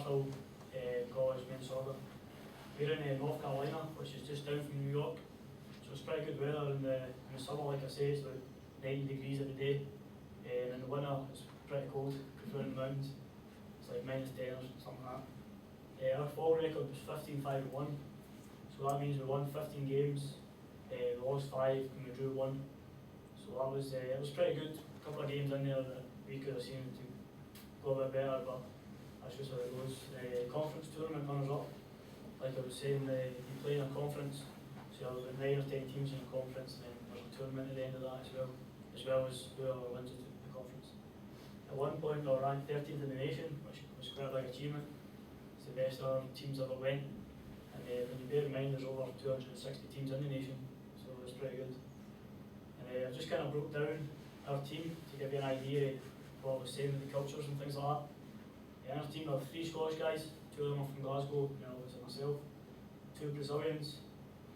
Marshall College, Minnesota. We're in North Carolina, which is just down from New York. So it's pretty good weather in the summer, like I say, it's about 90 degrees every day. And in the winter, it's pretty cold, because we're in the mountains. It's like -10 or something like that. Our fall record was 15-5-1. So that means we won 15 games, we lost 5, and we drew 1. So that was, it was pretty good. A couple of games in there that we could have seen to go a bit better, but that's just how it goes. Conference tournament runners up. Like I was saying, you play in a conference, so you have about 9 or 10 teams in a conference, and then there's a tournament at the end of that as well as whoever wins the conference. At one point, we were ranked 13th in the nation, which was quite a big achievement. It's the best our teams ever went. And when you bear in mind there's over 260 teams in the nation, so it's pretty good. And I just kind of broke down our team to give you an idea of what I was saying with the cultures and things like that. In our team we have 3 Scottish guys, 2 of them are from Glasgow, and obviously myself, 2 Brazilians,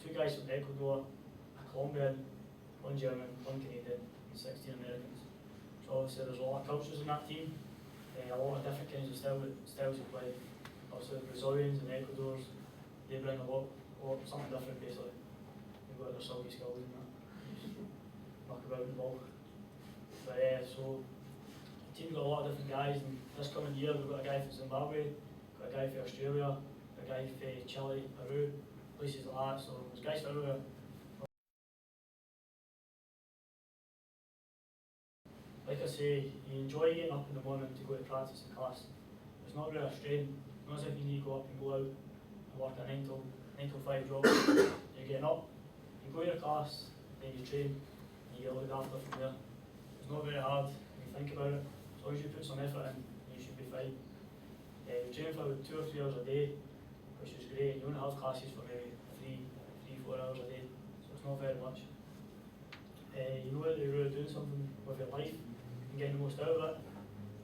2 guys from Ecuador, a Colombian, 1 German, 1 Canadian, and 16 Americans. So obviously there's a lot of cultures in that team, a lot of different kinds of styles of play. Obviously the Brazilians and Ecuadors, they bring a lot something different basically. They've got their silky skills and that. Just knock about the ball. But so the team's got a lot of different guys, and this coming year we've got a guy from Zimbabwe, got a guy from Australia, a guy from Chile, Peru, places like that. So there's guys from everywhere. Like I say, you enjoy getting up in the morning to go to practice in class. It's not really a strain. It's not as if you need to go up and go out and work a 9 till 5 job. You're getting up, you go to your class, then you train, and you get looked after from there. It's not very hard when you think about it. As long as you put some effort in, you should be fine. You train for about 2 or 3 hours a day, which is great. You only have classes for maybe 3-4 hours a day, so it's not very much. You know that you're really doing something with your life and getting the most out of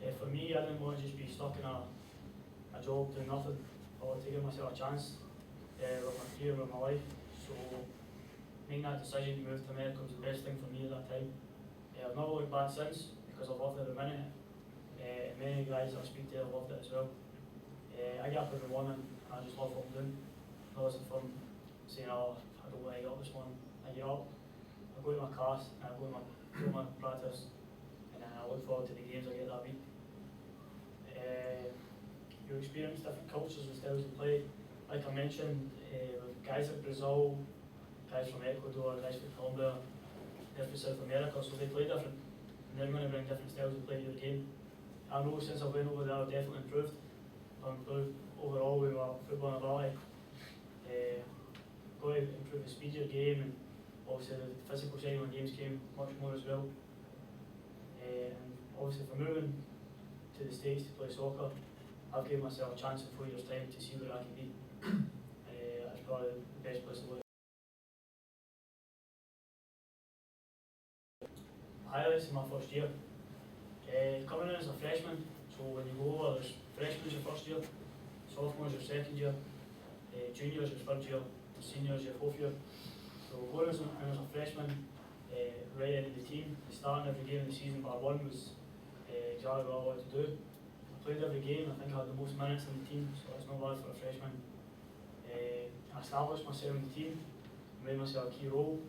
it. For me, I didn't want to just be stuck in a job doing nothing. I wanted to give myself a chance with my career, with my life. So making that decision to move to America was the best thing for me at that time. I've never looked back since, because I've loved it every minute. Many guys I speak to have loved it as well. I get up every morning and I just love what I'm doing. It wasn't from saying, oh, I don't want to get up this morning. I get up, I go to my class, and I go to my practice, and then I look forward to the games I get that week. You experience different cultures and styles of play. Like I mentioned, with guys like Brazil, guys from Ecuador, guys from Colombia, they're from South America, so they play different, and they're going to bring different styles of play to the game. I know since I've been over there, I've definitely improved. I've improved overall with my football ability. Got to improve the speed of the game, and obviously the physical side when games came much more as well. And obviously for moving to the States to play soccer, I've given myself a chance in 4 years' time to see where I can be. That's probably the best place to look. Highlights in my first year. Coming in as a freshman, so when you go over, there's freshman's your first year, sophomore's your second year, junior's your third year, senior's your fourth year. So going in as a freshman, right into the team, starting every game of the season bar 1 was exactly what I wanted to do. I played every game. I think I had the most minutes in the team, so that's not bad for a freshman. I established myself in the team, made myself a key role.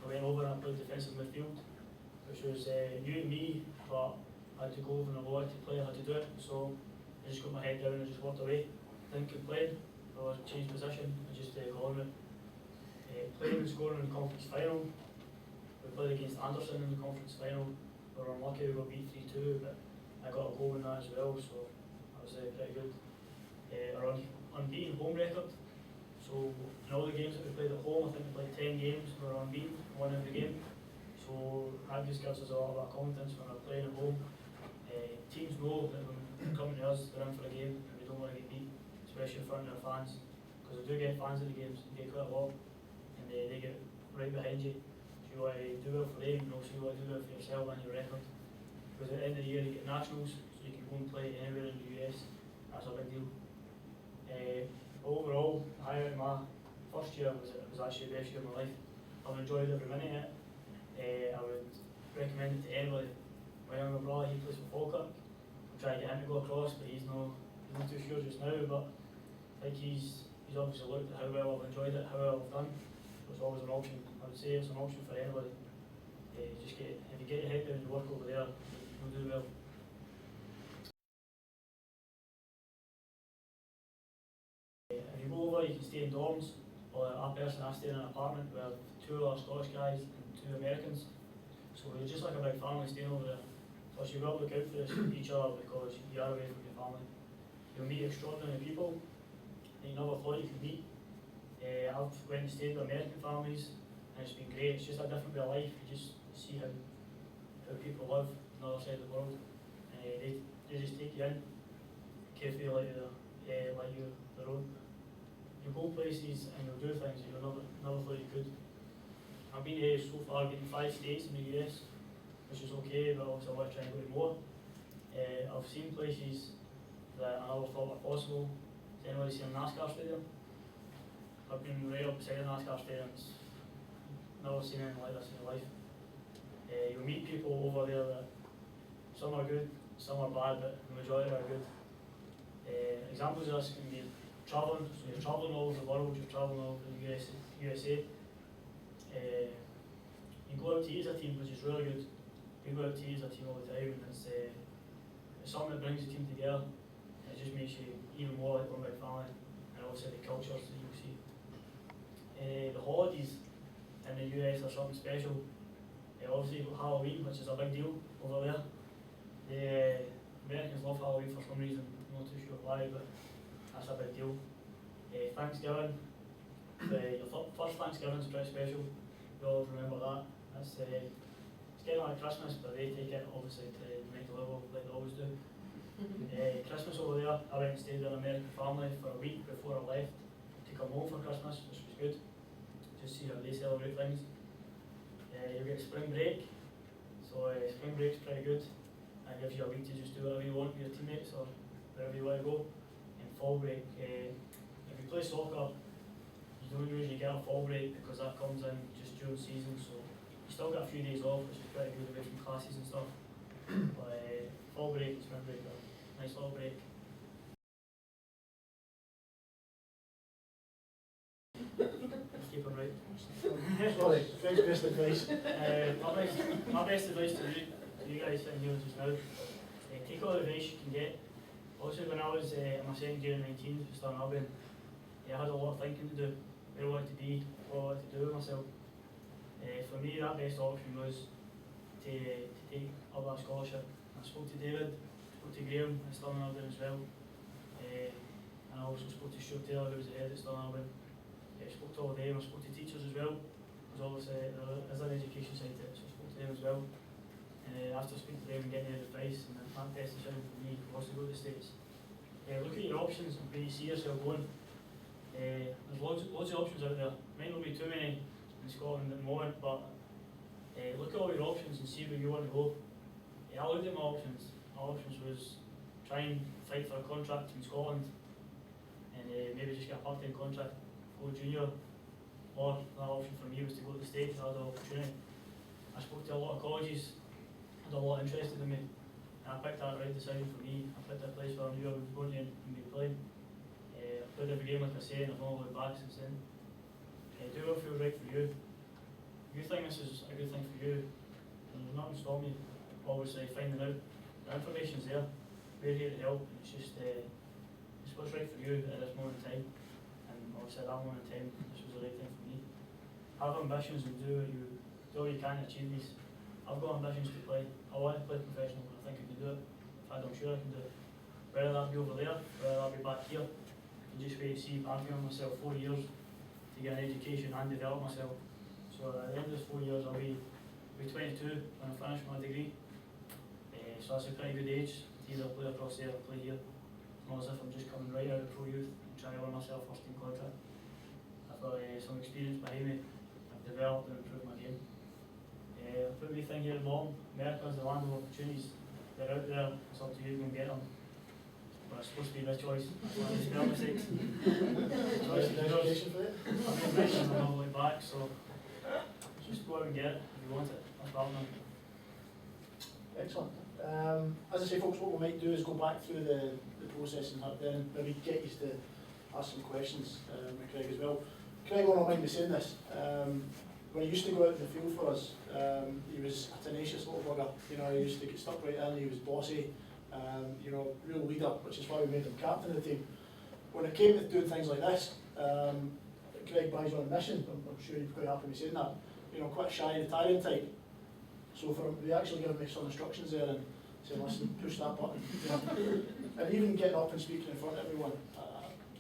I went over and I played defensive midfield, which was new to me, but I had to go over and I wanted to play, I had to do it. So I just got my head down and just walked away. Didn't complain, I changed position, I just got on with it. Playing and scoring in the conference final. We played against Anderson in the conference final. We were unlucky, we got beat 3-2, but I got a goal in that as well, so that was pretty good. Our unbeaten home record. So in all the games that we played at home, I think we played 10 games, we were unbeaten, won every game. So that just gives us a lot of confidence when we're playing at home. Teams know that when they're coming to us, they're in for a game, and we don't want to get beat, especially in front of our fans. Because we do get fans at the games, we get quite a lot, and they get right behind you. So you want to do well for them, and also you want to do well for yourself and your record. Because at the end of the year you get nationals, so you can go and play anywhere in the US. That's a big deal. Overall, the highlight of my first year was actually the best year of my life. I've enjoyed every minute of it. I would recommend it to anybody. My younger brother, he plays for Falkirk. I'm trying to get him to go across, but he's not he's not too sure just now, but I think he's obviously looked at how well I've enjoyed it, how well I've done. So it's always an option. I would say it's an option for anybody. Just if you get your head down and work over there, you'll do well. If you go over, you can stay in dorms. Or I personally, I stay in an apartment with 2 other Scottish guys and 2 Americans. So we're just like a big family staying over there. Plus you've got to look out for each other because you are away from your family. You'll meet extraordinary people that you never thought you could meet. I've went and stayed with American families and it's been great. It's just a different way of life. You just see how people live on the other side of the world. They just take you in, carefully like you their own. You go places and you'll do things that you never thought you could. I've been here so far, been in 5 states in the US, which is okay, but obviously I want to try and go to more. I've seen places that I never thought were possible. Has anybody seen a NASCAR stadium? I've been right up beside a NASCAR stadium. Never seen anything like this in your life. You'll meet people over there that some are good, some are bad, but the majority are good. Examples of this can be travelling. So you're travelling all over the world, you're travelling all over the USA. You go out to eat as a team, which is really good. We go out to eat as a team all the time, and it's something that brings the team together. It just makes you even more like one big family, and also the cultures that you'll see. The holidays in the US are something special. Obviously you've got Halloween, which is a big deal over there. The Americans love Halloween for some reason, I'm not too sure why, but that's a big deal. Thanksgiving, your first Thanksgiving is pretty special. We always remember that. It's getting like Christmas, but they take it obviously to the next level like they always do. Christmas over there, I went and stayed with an American family for a week before I left to come home for Christmas, which was good. Just see how they celebrate things. You get spring break, so spring break's pretty good. It gives you a week to just do whatever you want with your teammates or wherever you want to go. And fall break, if you play soccer, you don't usually get a fall break because that comes in just during season, so you still get a few days off, which is pretty good away from classes and stuff. But fall break and spring break are a nice little break. Keep them right. Sorry, Greg's best advice. My best advice to you guys sitting here just now, take all the advice you can get. Also, when I was in my second year in 19, just starting Albion, I had a lot of thinking to do, where I wanted to be, what I wanted to do with myself. For me, that best option was to take up that scholarship. I spoke to David, spoke to Graham at Stirling Albion as well, and I also spoke to Stuart Taylor, who was the head at Stirling Albion. I spoke to all of them, I spoke to teachers as well, because obviously there is an education side to it, so I spoke to them as well. After speaking to them and getting their advice, and that best decision for me was to go to the States. Look at your options and where you see yourself going. There's loads of options out there. Might not be too many in Scotland at the moment, but look at all your options and see where you want to go. I looked at my options. My options was try and fight for a contract in Scotland and maybe just get a part-time contract, go junior, or another option for me was to go to the States. I had the opportunity. I spoke to a lot of colleges, had a lot interested in me, and I picked that right decision for me. I picked a place where I knew I was going to and be playing. I played every game like I say, and I've not looked back since then. Do what feels right for you. If you think this is a good thing for you, then there's nothing to stop me. Obviously, finding out the information's there. We're here to help. It's just it's what's right for you at this moment in time. And obviously, at that moment in time, this was the right thing for me. Have ambitions and do what you can to achieve these. I've got ambitions to play. I want to play professional. I think I can do it. In fact, I'm sure I can do it. Whether that be over there, whether that be back here. And just wait to see. I've given myself 4 years to get an education and develop myself. So at the end of this 4 years, I'll be 22 when I finish my degree. So that's a pretty good age to either play across there or play here. It's not as if I'm just coming right out of pro youth and trying to earn myself first team contract. I've got some experience behind me. I've developed and improved my game. Put me thing here at home, America is the land of opportunities. They're out there, it's up to you to go and get them. But it's supposed to be my choice. It's my mistakes. Choice is yours. I'm not mentioning I'm not going back, so just go out and get it if you want it. That's what I'm doing. Excellent. As I say, folks, what we might do is go back through the process and then maybe get you to ask some questions with Gregg as well. Gregg won't mind me saying this. When he used to go out in the field for us, he was a tenacious little bugger. You know, he used to get stuck right in, he was bossy, you know, real leader, which is why we made him captain of the team. When it came to doing things like this, Gregg buys on a mission. I'm sure he'd be quite happy with saying that. You know, quite a shy, retiring type. So for him, we actually gave me some instructions there and said, listen, push that button. You know? And even getting up and speaking in front of everyone,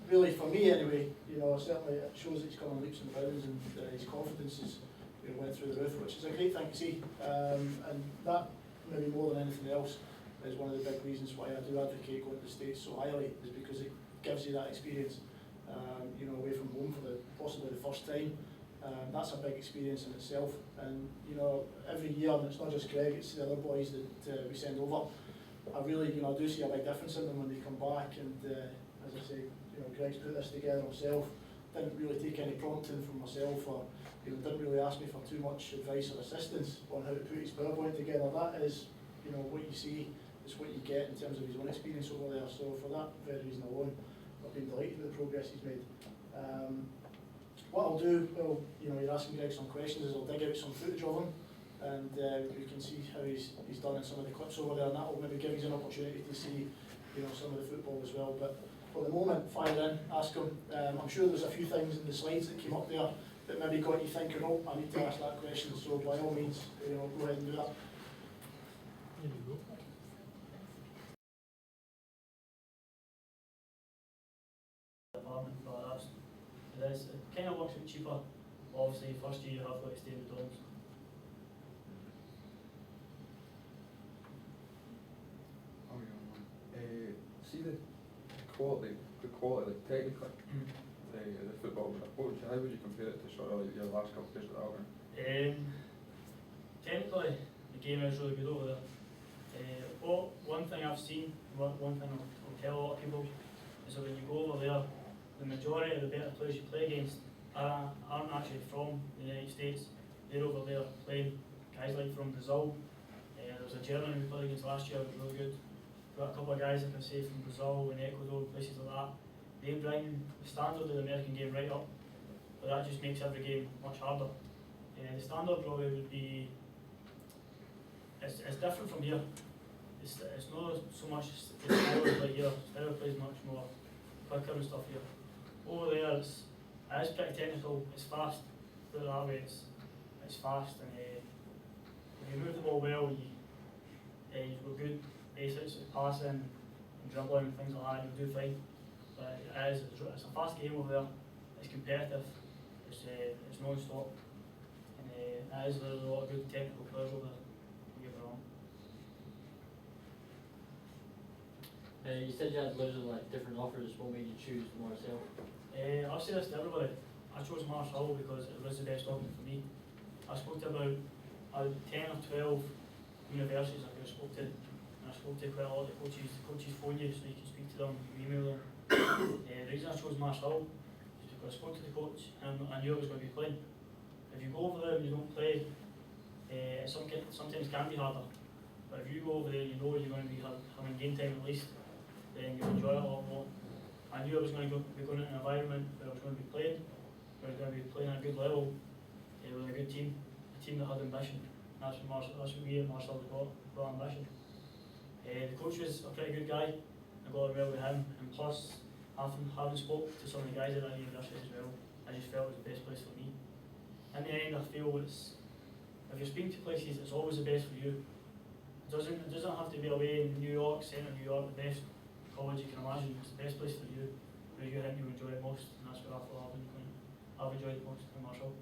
really for me anyway, you know, certainly it shows that he's come on leaps and bounds and his confidence is, you know, went through the roof, which is a great thing to see. And that, maybe more than anything else, is one of the big reasons why I do advocate going to the States so highly, is because it gives you that experience, you know, away from home for possibly the first time. That's a big experience in itself, and you know, every year, and it's not just Gregg, it's the other boys that we send over. I really, you know, I do see a big difference in them when they come back, and as I say, you know, Gregg's put this together himself, didn't really take any prompting from myself, or you know, didn't really ask me for too much advice or assistance on how to put his PowerPoint together. That is, you know, what you see is what you get in terms of his own experience over there. So for that very reason alone, I've been delighted with the progress he's made. What I'll do, well, you know, you're asking Gregg some questions, is I'll dig out some footage of him, and we can see how he's done in some of the clips over there, and that will maybe give you an opportunity to see, you know, some of the football as well. But for the moment, fire in, ask him. I'm sure there's a few things in the slides that came up there that maybe got you thinking, oh, I need to ask that question, so by all means, you know, go ahead and do that. There you go. Apartment, but it kind of works out cheaper. Obviously, first year you have got to stay in the dorms. See the quality, like technically, the football approach. How would you compare it to sort of like your last couple of days at Albion? Technically, the game is really good over there. One thing I've seen, one thing I'll tell a lot of people, is that when you go over there, the majority of the better players you play against aren't actually from the United States. They're over there playing guys like from Brazil. There was a German we played against last year, who was really good. Got a couple of guys, I can say, from Brazil and Ecuador, places like that. They bring the standard of the American game right up, but that just makes every game much harder. The standard probably would be, it's different from here. It's not so much the style like here. Style plays much more quicker and stuff here. Over there, it is pretty technical. It's fast. Put it that way. It's fast, and if you move the ball well, you've got good basics of passing and dribbling and things like that. You'll do fine. But it's a fast game over there. It's competitive. It's non-stop, and there's a lot of good technical players over there. Don't get me wrong. You said you had loads of like different offers. What made you choose Marcel? I'll say this to everybody. I chose Marshall because it was the best option for me. I spoke to about 10 or 12 universities I could have spoke to, and I spoke to quite a lot of the coaches. The coaches phone you so you can speak to them, you email them. The reason I chose Marshall is because I spoke to the coach and I knew I was going to be playing. If you go over there and you don't play, it sometimes can be harder. But if you go over there and you know you're going to be having game time at least, then you'll enjoy it a lot more. I knew I was going to be going into an environment where I was going to be playing, where I was going to be playing at a good level, with a good team, a team that had ambition. That's what me and Marcel got ambition. The coach was a pretty good guy. I got on well with him, and plus, having spoke to some of the guys at that university as well, I just felt it was the best place for me. In the end, I feel if you're speaking to places, it's always the best for you. It doesn't have to be away in New York, centre New York, the best college you can imagine. It's the best place for you, where you think you enjoy it most, and that's what I thought I've enjoyed it most in Marshall.